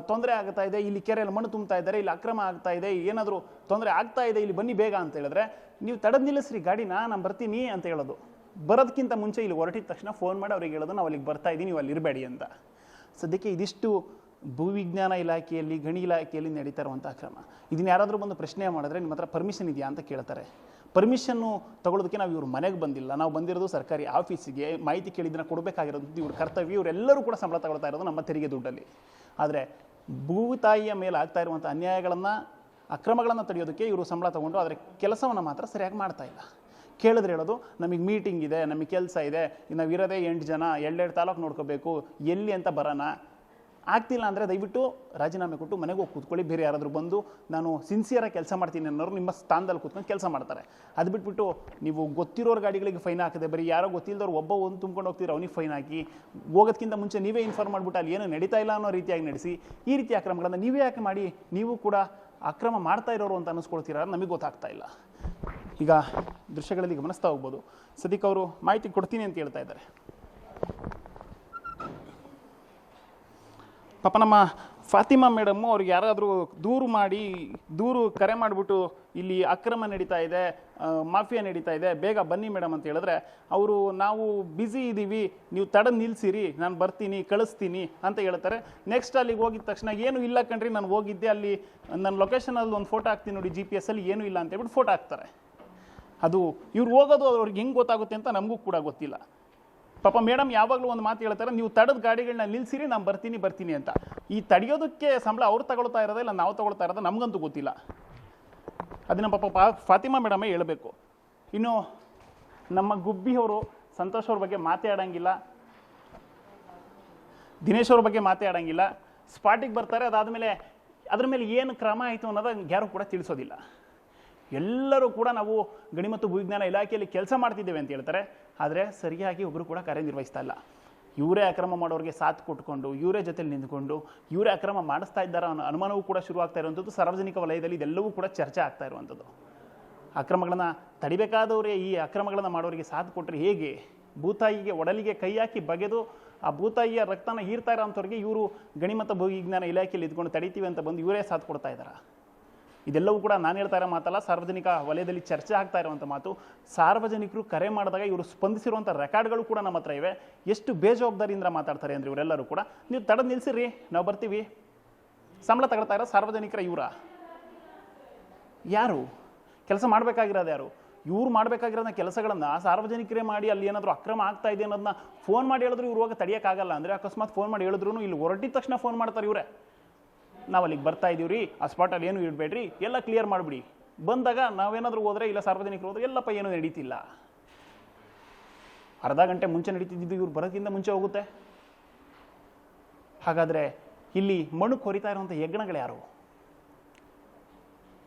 ತೊಂದರೆ ಆಗ್ತಾ ಇದೆ, ಇಲ್ಲಿ ಕೆರೆಯಲ್ಲಿ ಮಣ್ಣು ತುಂಬ್ತಾ ಇದ್ದಾರೆ, ಇಲ್ಲಿ ಅಕ್ರಮ ಆಗ್ತಾ ಇದೆ, ಏನಾದರೂ ತೊಂದರೆ ಆಗ್ತಾ ಇದೆ, ಇಲ್ಲಿ ಬನ್ನಿ ಬೇಗ ಅಂತ ಹೇಳಿದ್ರೆ, ನೀವು ತಡೆದು ನಿಲ್ಲಿಸ್ರಿ ಗಾಡಿನ, ನಾನು ಬರ್ತೀನಿ ಅಂತ ಹೇಳೋದು. ಬರೋದಕ್ಕಿಂತ ಮುಂಚೆ ಇಲ್ಲಿ ಹೊರಟಿದ ತಕ್ಷಣ ಫೋನ್ ಮಾಡಿ ಅವ್ರಿಗೆ ಹೇಳೋದು, ನಾವು ಅಲ್ಲಿಗೆ ಬರ್ತಾ ಇದ್ದೀವಿ, ನೀವು ಅಲ್ಲಿ ಇರಬೇಡಿ ಅಂತ. ಸದ್ಯಕ್ಕೆ ಇದಿಷ್ಟು ಭೂವಿಜ್ಞಾನ ಇಲಾಖೆಯಲ್ಲಿ, ಗಣಿ ಇಲಾಖೆಯಲ್ಲಿ ನಡೀತಾ ಇರುವಂಥ ಅಕ್ರಮ. ಇದನ್ನು ಯಾರಾದರೂ ಬಂದು ಪ್ರಶ್ನೆ ಮಾಡಿದ್ರೆ ನಿಮ್ಮ ಹತ್ರ ಪರ್ಮಿಷನ್ ಇದೆಯಾ ಅಂತ ಕೇಳ್ತಾರೆ. ಪರ್ಮಿಷನ್ನು ತಗೊಳ್ಳೋದಕ್ಕೆ ನಾವು ಇವ್ರ ಮನೆಗೆ ಬಂದಿಲ್ಲ, ನಾವು ಬಂದಿರೋದು ಸರ್ಕಾರಿ ಆಫೀಸಿಗೆ. ಮಾಹಿತಿ ಕೇಳಿದ್ದನ್ನು ಕೊಡಬೇಕಾಗಿರೋದು ಇವ್ರ ಕರ್ತವ್ಯ. ಇವರೆಲ್ಲರೂ ಕೂಡ ಸಂಬಳ ತಗೊಳ್ತಾ ಇರೋದು ನಮ್ಮ ತೆರಿಗೆ ದುಡ್ಡಲ್ಲಿ. ಆದರೆ ಭೂತಾಯಿಯ ಮೇಲೆ ಆಗ್ತಾ ಇರುವಂಥ ಅನ್ಯಾಯಗಳನ್ನು, ಅಕ್ರಮಗಳನ್ನು ತಡೆಯೋದಕ್ಕೆ ಇವರು ಸಂಬಳ ತಗೊಂಡು ಅದರ ಕೆಲಸವನ್ನು ಮಾತ್ರ ಸರಿಯಾಗಿ ಮಾಡ್ತಾ ಇಲ್ಲ. ಕೇಳಿದ್ರೆ ಹೇಳೋದು, ನಮಗೆ ಮೀಟಿಂಗ್ ಇದೆ, ನಮಗೆ ಕೆಲಸ ಇದೆ, ನಾವು ಇರೋದೇ 8 ಜನ, 2 ತಾಲೂಕು ನೋಡ್ಕೋಬೇಕು, ಎಲ್ಲಿ ಅಂತ ಬರೋಣ. ಆಗ್ತಿಲ್ಲ ಅಂದರೆ ದಯವಿಟ್ಟು ರಾಜೀನಾಮೆ ಕೊಟ್ಟು ಮನೆಗೆ ಹೋಗಿ ಕೂತ್ಕೊಳ್ಳಿ, ಬೇರೆ ಯಾರಾದರೂ ಬಂದು ನಾನು ಸಿನ್ಸಿಯರಾಗಿ ಕೆಲಸ ಮಾಡ್ತೀನಿ ಅನ್ನೋರು ನಿಮ್ಮ ಸ್ಥಾನದಲ್ಲಿ ಕೂತ್ಕೊಂಡು ಕೆಲಸ ಮಾಡ್ತಾರೆ. ಅದು ಬಿಟ್ಬಿಟ್ಟು ನೀವು ಗೊತ್ತಿರೋರ ಗಾಡಿಗಳಿಗೆ ಫೈನ್ ಹಾಕಿದೆ, ಬರೀ ಯಾರೋ ಗೊತ್ತಿಲ್ಲದವ್ರು ಒಂದು ತುಂಬ್ಕೊಂಡು ಹೋಗ್ತೀರ, ಅವನಿಗೆ ಫೈನ್ ಹಾಕಿ, ಹೋಗೋದಕ್ಕಿಂತ ಮುಂಚೆ ನೀವೇ ಇನ್ಫಾರ್ಮ್ ಮಾಡಿಬಿಟ್ಟು ಅಲ್ಲಿ ಏನೂ ನಡೀತಾ ಇಲ್ಲ ಅನ್ನೋ ರೀತಿಯಾಗಿ ನಡೆಸಿ, ಈ ರೀತಿ ಅಕ್ರಮಗಳನ್ನು ನೀವೇ ಯಾಕೆ ಮಾಡಿ ನೀವು ಕೂಡ ಅಕ್ರಮ ಮಾಡ್ತಾ ಇರೋರು ಅಂತ ಅನ್ನಿಸ್ಕೊಳ್ತೀರ, ನಮಗೆ ಗೊತ್ತಾಗ್ತಾ ಇಲ್ಲ. ಈಗ ದೃಶ್ಯಗಳಲ್ಲಿ ಗಮನಿಸ್ತಾ ಹೋಗ್ಬೋದು. ಸದ್ಯಕ್ಕೆ ಅವರು ಮಾಹಿತಿ ಕೊಡ್ತೀನಿ ಅಂತ ಹೇಳ್ತಾ ಇದ್ದಾರೆ. ಪಾಪ ನಮ್ಮ ಫಾತಿಮಾ ಮೇಡಮ್ಮು ಅವ್ರಿಗೆ ಯಾರಾದರೂ ದೂರು ಕರೆ ಮಾಡಿಬಿಟ್ಟು ಇಲ್ಲಿ ಅಕ್ರಮ ನಡೀತಾ ಇದೆ, ಮಾಫಿಯಾ ನಡೀತಾ ಇದೆ, ಬೇಗ ಬನ್ನಿ ಮೇಡಮ್ ಅಂತ ಹೇಳಿದ್ರೆ ಅವರು, ನಾವು ಬ್ಯುಸಿ ಇದ್ದೀವಿ, ನೀವು ತಡೆದು ನಿಲ್ಲಿಸಿರಿ, ನಾನು ಬರ್ತೀನಿ, ಕಳಿಸ್ತೀನಿ ಅಂತ ಹೇಳ್ತಾರೆ. ನೆಕ್ಸ್ಟ್ ಅಲ್ಲಿಗೆ ಹೋಗಿದ ತಕ್ಷಣ ಏನೂ ಇಲ್ಲ ಕಣ್ರಿ, ನಾನು ಹೋಗಿದ್ದೆ, ಅಲ್ಲಿ ನನ್ನ ಲೊಕೇಶನಲ್ಲಿ ಒಂದು ಫೋಟೋ ಹಾಕ್ತೀನಿ ನೋಡಿ GPS-ಅಲ್ಲಿ, ಏನೂ ಇಲ್ಲ ಅಂತ ಹೇಳ್ಬಿಟ್ಟು ಫೋಟೋ ಹಾಕ್ತಾರೆ. ಅದು ಇವ್ರು ಹೋಗೋದು ಅವ್ರಿಗೆ ಹೆಂಗೆ ಗೊತ್ತಾಗುತ್ತೆ ಅಂತ ನಮಗೂ ಕೂಡ ಗೊತ್ತಿಲ್ಲ. ಪಾಪ ಮೇಡಮ್ ಯಾವಾಗಲೂ ಒಂದು ಮಾತು ಹೇಳ್ತಾರೆ, ನೀವು ತಡೆದ ಗಾಡಿಗಳನ್ನ ನಿಲ್ಲಿಸಿರಿ, ನಾನು ಬರ್ತೀನಿ ಅಂತ. ಈ ತಡೆಯೋದಕ್ಕೆ ಸಂಬಳ ಅವ್ರು ತಗೊಳ್ತಾ ಇರೋದೇ ಇಲ್ಲ ನಾವು ತಗೊಳ್ತಾ ಇರೋದು ನಮಗಂತೂ ಗೊತ್ತಿಲ್ಲ. ಅದನ್ನು ಪಾಪ ಫಾತಿಮಾ ಮೇಡಮೇ ಹೇಳಬೇಕು. ಇನ್ನು ನಮ್ಮ ಗುಬ್ಬಿಯವರು ಸಂತೋಷ್ ಅವ್ರ ಬಗ್ಗೆ ಮಾತಾಡೋಂಗಿಲ್ಲ, ದಿನೇಶ್ ಅವ್ರ ಬಗ್ಗೆ ಮಾತಾಡೋಂಗಿಲ್ಲ. ಸ್ಪಾಟಿಗೆ ಬರ್ತಾರೆ, ಅದಾದಮೇಲೆ ಅದ್ರ ಮೇಲೆ ಏನು ಕ್ರಮ ಆಯಿತು ಅನ್ನೋದು ಯಾರು ಕೂಡ ತಿಳಿಸೋದಿಲ್ಲ. ಎಲ್ಲರೂ ಕೂಡ ನಾವು ಗಣಿ ಮತ್ತು ಭೂವಿಜ್ಞಾನ ಇಲಾಖೆಯಲ್ಲಿ ಕೆಲಸ ಮಾಡ್ತಿದ್ದೇವೆ ಅಂತ ಹೇಳ್ತಾರೆ, ಆದರೆ ಸರಿಯಾಗಿ ಒಬ್ಬರು ಕೂಡ ಕಾರ್ಯನಿರ್ವಹಿಸ್ತಾ ಇಲ್ಲ. ಇವರೇ ಅಕ್ರಮ ಮಾಡೋರಿಗೆ ಸಾಥ್ ಕೊಟ್ಕೊಂಡು, ಇವರೇ ಜೊತೆಲಿ ನಿಂತ್ಕೊಂಡು, ಇವರೇ ಅಕ್ರಮ ಮಾಡಿಸ್ತಾ ಇದ್ದಾರೋ ಅನ್ನೋ ಅನುಮಾನವೂ ಕೂಡ ಶುರುವಾಗ್ತಾ ಇರುವಂಥದ್ದು. ಸಾರ್ವಜನಿಕ ವಲಯದಲ್ಲಿ ಇದೆಲ್ಲವೂ ಕೂಡ ಚರ್ಚೆ ಆಗ್ತಾ ಇರುವಂಥದ್ದು. ಅಕ್ರಮಗಳನ್ನು ತಡಿಬೇಕಾದವರೇ ಈ ಅಕ್ರಮಗಳನ್ನು ಮಾಡೋರಿಗೆ ಸಾಥ್ ಕೊಟ್ಟರೆ ಹೇಗೆ? ಭೂತಾಯಿಗೆ ಒಡಲಿಗೆ ಕೈ ಹಾಕಿ ಬಗೆದು ಆ ಭೂತಾಯಿಯ ರಕ್ತನ ಹೀರ್ತಾ ಇರೋಂಥವ್ರಿಗೆ ಇವರು ಗಣಿ ಮತ್ತು ಭೂವಿಜ್ಞಾನ ಇಲಾಖೆಯಲ್ಲಿ ಇದ್ಕೊಂಡು ತಡಿತೀವಿ ಅಂತ ಬಂದು ಇವರೇ ಸಾಥ್ ಕೊಡ್ತಾ ಇದ್ದಾರೆ. ಇದೆಲ್ಲವೂ ಕೂಡ ನಾನು ಹೇಳ್ತಾ ಇರೋ ಮಾತಲ್ಲ, ಸಾರ್ವಜನಿಕ ವಲಯದಲ್ಲಿ ಚರ್ಚೆ ಆಗ್ತಾ ಇರುವಂಥ ಮಾತು. ಸಾರ್ವಜನಿಕರು ಕರೆ ಮಾಡಿದಾಗ ಇವರು ಸ್ಪಂದಿಸಿರುವಂಥ ರೆಕಾರ್ಡ್ಗಳು ಕೂಡ ನಮ್ಮ ಹತ್ರ ಇವೆ. ಎಷ್ಟು ಬೇಜವಾಬ್ದಾರಿಯಿಂದ ಮಾತಾಡ್ತಾರೆ ಅಂದರೆ ಇವರೆಲ್ಲರೂ ಕೂಡ, ನೀವು ತಡೆದು ನಿಲ್ಲಿಸಿರಿ, ನಾವು ಬರ್ತೀವಿ. ಸಂಬಳ ತಗೊಳ್ತಾ ಇರೋ ಸಾರ್ವಜನಿಕರ ಇವರ ಯಾರು ಕೆಲಸ ಮಾಡಬೇಕಾಗಿರೋದು? ಯಾರು ಇವ್ರು ಮಾಡಬೇಕಾಗಿರೋದ ಕೆಲಸಗಳನ್ನು ಸಾರ್ವಜನಿಕರೇ ಮಾಡಿ, ಅಲ್ಲಿ ಏನಾದರೂ ಅಕ್ರಮ ಆಗ್ತಾ ಇದೆ ಅನ್ನೋದನ್ನ ಫೋನ್ ಮಾಡಿ ಹೇಳಿದ್ರು ಇವ್ರು ಹೋಗಿ ತಡೆಯೋಕ್ಕಾಗಲ್ಲ. ಅಂದರೆ ಅಕಸ್ಮಾತ್ ಫೋನ್ ಮಾಡಿ ಹೇಳಿದ್ರು ಇಲ್ಲಿ ಹೊರಟಿದ ತಕ್ಷಣ ಫೋನ್ ಮಾಡ್ತಾರೆ ಇವರೇ, ನಾವು ಅಲ್ಲಿಗೆ ಬರ್ತಾ ಇದ್ದೀವಿ ರೀ, ಆ ಸ್ಪಾಟಲ್ಲಿ ಏನು ಇಡಬೇಡ್ರಿ, ಎಲ್ಲ ಕ್ಲಿಯರ್ ಮಾಡಿಬಿಡಿ. ಬಂದಾಗ ನಾವೇನಾದರೂ ಹೋದರೆ, ಇಲ್ಲ ಸಾರ್ವಜನಿಕರು ಹೋದರೆ, ಎಲ್ಲಪ್ಪ ಏನೂ ನಡೀತಿಲ್ಲ. ಅರ್ಧ ಗಂಟೆ ಮುಂಚೆ ನಡೀತಿದ್ದು ಇವ್ರು ಬರೋಕ್ಕಿಂತ ಮುಂಚೆ ಹೋಗುತ್ತೆ. ಹಾಗಾದರೆ ಇಲ್ಲಿ ಮಣ್ಣು ಕೊರಿತಾ ಇರುವಂಥ ಯಜ್ಞಗಳು ಯಾರು?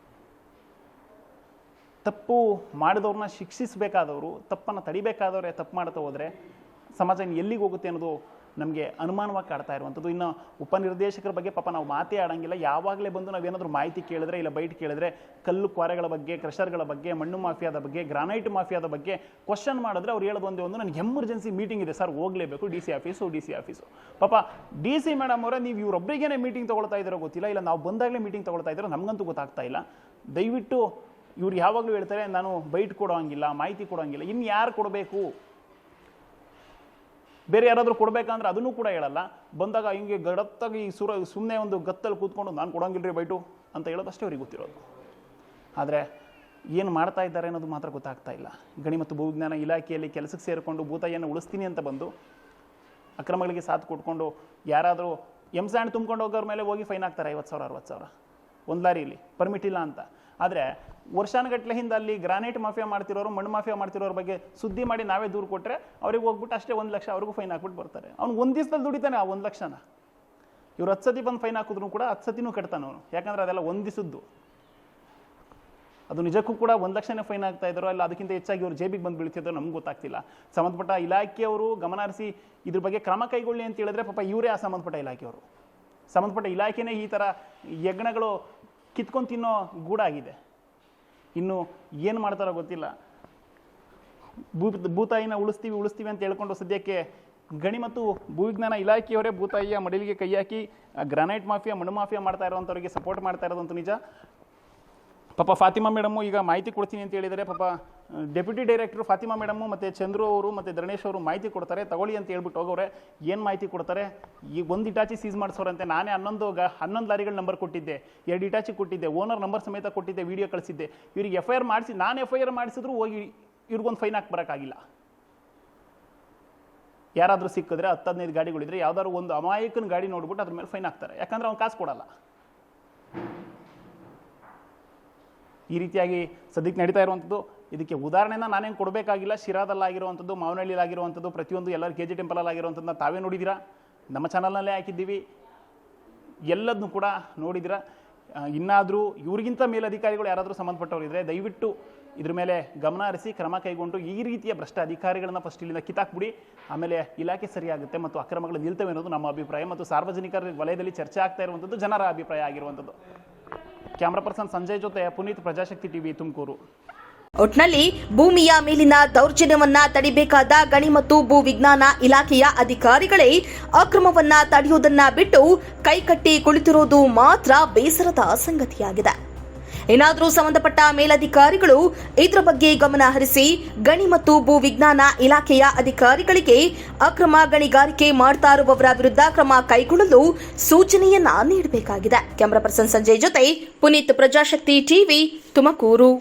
ತಪ್ಪು ಮಾಡಿದವ್ರನ್ನ ಶಿಕ್ಷಿಸಬೇಕಾದವರು, ತಪ್ಪನ್ನು ತಡಿಬೇಕಾದವರೇ ತಪ್ಪು ಮಾಡ್ತಾ ಹೋದರೆ ಸಮಾಜ ಇನ್ನು ಎಲ್ಲಿಗೆ ಹೋಗುತ್ತೆ ಅನ್ನೋದು ನಮಗೆ ಅನುಮಾನವಾಗಿ ಕಾಡ್ತಾ ಇರುವಂಥದ್ದು. ಇನ್ನು ಉಪನಿರ್ದೇಶಕರ ಬಗ್ಗೆ ಪಾಪ ನಾವು ಮಾತೇ ಆಡಂಗಿಲ್ಲ. ಯಾವಾಗಲೇ ಬಂದು ನಾವೇನಾದರೂ ಮಾಹಿತಿ ಕೇಳಿದ್ರೆ ಇಲ್ಲ ಬೈಟ್ ಕೇಳಿದ್ರೆ ಕಲ್ಲು ಕ್ವಾರೆಗಳ ಬಗ್ಗೆ, ಕ್ರಷರ್ಗಳ ಬಗ್ಗೆ, ಮಣ್ಣು ಮಾಫಿಯಾದ ಬಗ್ಗೆ, ಗ್ರಾನೈಟ್ ಮಾಫಿಯಾದ ಬಗ್ಗೆ ಕ್ವಶನ್ ಮಾಡಿದ್ರೆ ಅವ್ರು ಹೇಳೋದು ಒಂದೇ ಒಂದು, ನನಗೆ ಎಮರ್ಜೆನ್ಸಿ ಮೀಟಿಂಗ್ ಇದೆ ಸರ್, ಹೋಗಲೇಬೇಕು, ಡಿ ಸಿ ಆಫೀಸು. ಪಾಪ ಡಿ ಸಿ ಮೇಡಮ್ ಅವರೇ, ನೀವು ಇವರೊಬ್ಬರಿಗೇನೆ ಮೀಟಿಂಗ್ ತೊಗೊಳ್ತಾ ಇದ್ದಾರೋ ಗೊತ್ತಿಲ್ಲ, ಇಲ್ಲ ನಾವು ಬಂದಾಗಲೇ ಮೀಟಿಂಗ್ ತೊಗೊಳ್ತಾ ಇದ್ದಾರೋ ನಮಗಂತೂ ಗೊತ್ತಾಗ್ತಾ ಇಲ್ಲ. ದಯವಿಟ್ಟು ಇವ್ರು ಯಾವಾಗಲೂ ಹೇಳ್ತಾರೆ ನಾನು ಬೈಟ್ ಕೊಡೋಂಗಿಲ್ಲ, ಮಾಹಿತಿ ಕೊಡೋಂಗಿಲ್ಲ. ಇನ್ನು ಯಾರು ಕೊಡಬೇಕು? ಬೇರೆ ಯಾರಾದರೂ ಕೊಡಬೇಕಂದ್ರೆ ಅದನ್ನು ಕೂಡ ಹೇಳಲ್ಲ. ಬಂದಾಗ ಹಿಂಗೆ ಗಡತ್ತಾಗಿ ಸುಮ್ಮನೆ ಒಂದು ಗತ್ತಲ್ಲಿ ಕೂತ್ಕೊಂಡು ನಾನು ಕೊಡೋಂಗಿಲ್ರಿ ಬೈಟು ಅಂತ ಹೇಳೋದು ಅಷ್ಟೇ ಅವ್ರಿಗೆ ಗೊತ್ತಿರೋದು. ಆದರೆ ಏನು ಮಾಡ್ತಾ ಇದ್ದಾರೆ ಅನ್ನೋದು ಮಾತ್ರ ಗೊತ್ತಾಗ್ತಾ ಇಲ್ಲ. ಗಣಿ ಮತ್ತು ಭೂವಿಜ್ಞಾನ ಇಲಾಖೆಯಲ್ಲಿ ಕೆಲಸಕ್ಕೆ ಸೇರಿಕೊಂಡು ಭೂತಾಯಿಯನ್ನು ಉಳಿಸ್ತೀನಿ ಅಂತ ಬಂದು ಅಕ್ರಮಗಳಿಗೆ ಸಾಥ್ ಕೊಟ್ಕೊಂಡು ಯಾರಾದರೂ ಸ್ಯಾಂಡ್ ತುಂಬ್ಕೊಂಡು ಹೋಗೋರ ಮೇಲೆ ಹೋಗಿ ಫೈನ್ ಹಾಕ್ತಾರೆ 50,000 60,000 ಒಂದು ಲಾರಿಯಲ್ಲಿ ಪರ್ಮಿಟ್ ಇಲ್ಲ ಅಂತ. ಆದರೆ ವರ್ಷಾನುಗಟ್ಟಲೆ ಹಿಂದೆ ಅಲ್ಲಿ ಗ್ರಾನೈಟ್ ಮಾಫಿಯಾ ಮಾಡ್ತಿರೋರು, ಮಣ್ಣು ಮಾಫಿಯಾ ಮಾಡ್ತಿರೋರ ಬಗ್ಗೆ ಸುದ್ದಿ ಮಾಡಿ ನಾವೇ ದೂರು ಕೊಟ್ಟರೆ ಅವ್ರಿಗೆ ಹೋಗ್ಬಿಟ್ಟು ಅಷ್ಟೇ 1 ಲಕ್ಷ ಅವ್ರಿಗೂ ಫೈನ್ ಹಾಕ್ಬಿಟ್ಟು ಬರ್ತಾರೆ. ಅವ್ನು ಒಂದು ದಿವಸದಲ್ಲಿ ದುಡಿತಾನೆ ಆ 1 ಲಕ್ಷನ. ಇವ್ರು 10 ಸತಿ ಬಂದು ಫೈನ್ ಹಾಕಿದ್ರು ಕೂಡ 10 ಸತಿನೂ ಕಟ್ತಾನೆ ಅವನು. ಯಾಕಂದರೆ ಅದೆಲ್ಲ ಒಂದು ದಿವಸದ್ದು. ಅದು ನಿಜಕ್ಕೂ ಕೂಡ 1 ಲಕ್ಷನೇ ಫೈನ್ ಆಗ್ತಾ ಇದ್ದಾರೋ ಅಲ್ಲ ಅದಕ್ಕಿಂತ ಹೆಚ್ಚಾಗಿ ಇವ್ರು ಜೇಬಿಗೆ ಬಂದು ಬೀಳ್ತಿದ್ದೋ ನಮ್ಗೆ ಗೊತ್ತಾಗ್ತಿಲ್ಲ. ಸಂಬಂಧಪಟ್ಟ ಇಲಾಖೆಯವರು ಗಮನ ಹರಿಸಿ ಇದ್ರ ಬಗ್ಗೆ ಕ್ರಮ ಕೈಗೊಳ್ಳಿ ಅಂತ ಹೇಳಿದ್ರೆ ಪಾಪ ಇವರೇ ಆ ಸಂಬಂಧಪಟ್ಟ ಇಲಾಖೆಯವರು. ಸಂಬಂಧಪಟ್ಟ ಇಲಾಖೆನೇ ಈ ಥರ ಯಜ್ಞಗಳು ಕಿತ್ಕೊಂಡು ತಿನ್ನೋ ಗೂಡಾಗಿದೆ. ಇನ್ನು ಏನು ಮಾಡ್ತಾರೋ ಗೊತ್ತಿಲ್ಲ. ಭೂತಾಯಿನ ಉಳಿಸ್ತೀವಿ ಅಂತ ಹೇಳ್ಕೊಂಡು ಸದ್ಯಕ್ಕೆ ಗಣಿ ಮತ್ತು ಭೂವಿಜ್ಞಾನ ಇಲಾಖೆಯವರೇ ಭೂತಾಯಿಯ ಮಡಿಲಿಗೆ ಕೈ ಹಾಕಿ ಗ್ರಾನೈಟ್ ಮಾಫಿಯಾ, ಮಣ್ಣು ಮಾಫಿಯಾ ಮಾಡ್ತಾ ಇರೋವಂಥವ್ರಿಗೆ ಸಪೋರ್ಟ್ ಮಾಡ್ತಾ ಇರೋದಂತೂ ನಿಜ. ಪಾಪ ಫಾತಿಮಾ ಮೇಡಮು ಈಗ ಮಾಹಿತಿ ಕೊಡ್ತೀನಿ ಅಂತ ಹೇಳಿದರೆ ಪಾಪ ಡೆಪ್ಯೂಟಿ ಡೈರೆಕ್ಟರ್ ಫಾತಿಮಾ ಮೇಡಮು ಮತ್ತು ಚಂದ್ರು ಅವರು ಮತ್ತು ಧರಣೇಶ್ ಅವರು ಮಾಹಿತಿ ಕೊಡ್ತಾರೆ, ತಗೊಳ್ಳಿ ಅಂತ ಹೇಳ್ಬಿಟ್ಟು ಹೋಗೋರೆ. ಏನು ಮಾಹಿತಿ ಕೊಡ್ತಾರೆ? ಈ 1 ಇಟಾಚಿ ಸೀಸ್ ಮಾಡಿಸೋರಂತೆ. ನಾನೇ 11 ಲಾರಿಗಳ ನಂಬರ್ ಕೊಟ್ಟಿದ್ದೆ, 2 ಇಟಾಚಿ ಕೊಟ್ಟಿದ್ದೆ, ಓನರ್ ನಂಬರ್ ಸಮೇತ ಕೊಟ್ಟಿದ್ದೆ, ವಿಡಿಯೋ ಕಳಿಸಿದ್ದೆ. ಇವ್ರಿಗೆ FIR ಮಾಡಿಸಿ, ನಾನು FIR ಮಾಡಿಸಿದ್ರು ಹೋಗಿ ಇವ್ರಿಗೊಂದು ಫೈನ್ ಹಾಕಿ ಬರೋಕ್ಕಾಗಿಲ್ಲ. ಯಾರಾದರೂ ಸಿಕ್ಕಿದ್ರೆ 10-15 ಗಾಡಿಗಳಿದ್ರೆ ಯಾವ್ದಾದ್ರು ಒಂದು ಅಮಾಯಕನ ಗಾಡಿ ನೋಡ್ಬಿಟ್ಟು ಅದ್ರ ಮೇಲೆ ಫೈನ್ ಹಾಕ್ತಾರೆ. ಯಾಕಂದ್ರೆ ಅವ್ನು ಕಾಸು ಕೊಡಲ್ಲ. ಈ ರೀತಿಯಾಗಿ ಸದ್ಯಕ್ಕೆ ನಡೀತಾ ಇರುವಂಥದ್ದು. ಇದಕ್ಕೆ ಉದಾಹರಣೆನ ನಾನೇನು ಕೊಡಬೇಕಾಗಿಲ್ಲ. ಶಿರಾದಲ್ಲಾಗಿರುವಂಥದ್ದು, ಮಾವನಹಳ್ಳಿಲಾಗಿರುವಂಥದ್ದು, ಪ್ರತಿಯೊಂದು ಎಲ್ಲರೂ KG ಟೆಂಪಲಲ್ಲಾಗಿರುವಂಥದ್ದನ್ನ ತಾವೇ ನೋಡಿದ್ದೀರಾ, ನಮ್ಮ ಚಾನಲ್ನಲ್ಲೇ ಹಾಕಿದ್ದೀವಿ, ಎಲ್ಲದನ್ನೂ ಕೂಡ ನೋಡಿದ್ದೀರಾ. ಇನ್ನಾದರೂ ಇವ್ರಿಗಿಂತ ಮೇಲಧಿಕಾರಿಗಳು ಯಾರಾದರೂ ಸಂಬಂಧಪಟ್ಟವ್ರು ಇದ್ದರೆ ದಯವಿಟ್ಟು ಇದ್ರ ಮೇಲೆ ಗಮನ ಹರಿಸಿ ಕ್ರಮ ಕೈಗೊಂಡು ಈ ರೀತಿಯ ಭ್ರಷ್ಟ ಅಧಿಕಾರಿಗಳನ್ನ ಫಸ್ಟ್ ಇಲ್ಲಿಂದ ಕಿತ್ತಾಕ್ಬಿಡಿ. ಆಮೇಲೆ ಇಲಾಖೆ ಸರಿಯಾಗುತ್ತೆ ಮತ್ತು ಅಕ್ರಮಗಳು ನಿಲ್ತವೆ ಅನ್ನೋದು ನಮ್ಮ ಅಭಿಪ್ರಾಯ ಮತ್ತು ಸಾರ್ವಜನಿಕರ ವಲಯದಲ್ಲಿ ಚರ್ಚೆ ಆಗ್ತಾ ಇರುವಂಥದ್ದು ಜನರ ಅಭಿಪ್ರಾಯ ಆಗಿರುವಂಥದ್ದು. ಕ್ಯಾಮ್ರಾ ಪರ್ಸನ್ ಸಂಜಯ್ ಜೊತೆ ಪುನೀತ್, ಪ್ರಜಾಶಕ್ತಿ ಟಿವಿ, ತುಮಕೂರು. ಒಟ್ನಲ್ಲಿ ಭೂಮಿಯ ಮೇಲಿನ ದೌರ್ಜನ್ಯವನ್ನ ತಡಿಬೇಕಾದ ಗಣಿ ಮತ್ತು ಭೂ ವಿಜ್ಞಾನ ಇಲಾಖೆಯ ಅಧಿಕಾರಿಗಳೇ ಅಕ್ರಮವನ್ನ ತಡೆಯುವುದನ್ನ ಬಿಟ್ಟು ಕೈಕಟ್ಟಿ ಕುಳಿತಿರೋದು ಮಾತ್ರ ಬೇಸರದ ಸಂಗತಿಯಾಗಿದೆ. ಏನಾದರೂ ಸಂಬಂಧಪಟ್ಟ ಮೇಲಧಿಕಾರಿಗಳು ಇದರ ಬಗ್ಗೆ ಗಮನ ಹರಿಸಿ ಗಣಿ ಮತ್ತು ಭೂ ವಿಜ್ಞಾನ ಇಲಾಖೆಯ ಅಧಿಕಾರಿಗಳಿಗೆ ಅಕ್ರಮ ಗಣಿಗಾರಿಕೆ ಮಾಡ್ತಾ ಇರುವವರ ವಿರುದ್ಧ ಕ್ರಮ ಕೈಗೊಳ್ಳಲು ಸೂಚನೆಯನ್ನ ನೀಡಬೇಕಾಗಿದೆ. ಕ್ಯಾಮರಾ ಪರ್ಸನ್ ಸಂಜಯ್ ಜೊತೆ ಪುನೀತ್, ಪ್ರಜಾಶಕ್ತಿ ಟಿವಿ, ತುಮಕೂರು.